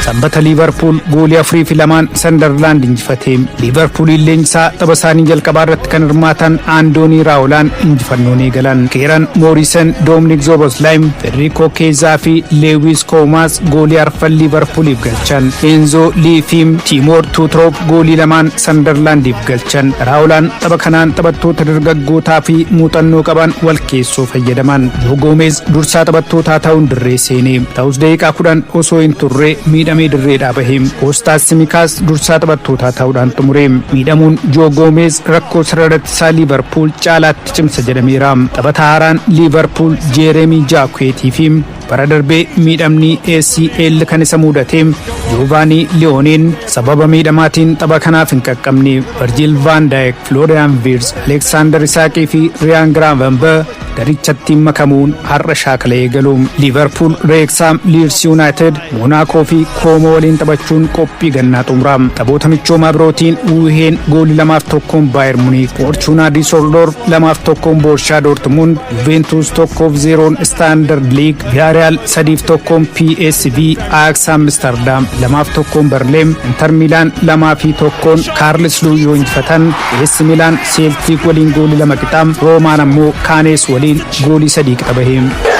Sanbata Liverpool goolii 4-2 Sunderland injifatee Liverpool leenjisaa tapha isaanii jalqabaa irratti kan hirmaatan Andooni Raawulaan injifannoo eegalan. Kieran Morrison, Dominic Szoboszlai, Federico Chiesa fi Lewis Koumas goolii arfan Liverpooliif galchan. Enzo Lee fi Timor Tutrop goolii lamaan Sunderlandiif galchan. Raawulaan tapha kanaan taphattoota dargaggootaa fi muuxannoo qaban wal keessoo fayyadaman. Joe Gomez dursaa taphattootaa ta'uun dirree seenee ta'us daqiiqaa 10 osoo hin turre miidhamee dirreedhaa bahee. Kostas Tsimikas dursaa taphattootaa ta'uudhaan xumure. Miidhamuun Joe Gomez rakkoo sararratti Liverpool caalaatti cimsa jedhameera. Taphataa haaraan Liverpool Jeremy Jacquet fi bara darbee miidhamni ACL kan isa mudate Giovanni Leonin sababa miidhamaatiin tapha kanaaf hin qaqqabne. Virgil van Dijk, Florian Wirtz, Alexander Isak fi Ryan Gravenberch darichatti makamuun har'a shaakala eegalu. Liverpool Wrexham, Leeds United, Monaco fi Como waliin taphachuun qophii gannaa xumura. Taphoota michoomaa birootiin Wuheen goolii 2-1 Bayern Munich, Fortuna Düsseldorf 2-1 Borussia Dortmund, Juventus 1-0 Standard Liège, Villarreal 3-1 PSV, Ajax Amsterdam 2-1 Berlin, Inter Milan 2-1 Karlsruhe yoo injifatan, AS Milan Celtic waliin goolii 2 qixxaam, Roomaan ammoo Cannes waliin goolii 3 qixxa bahee.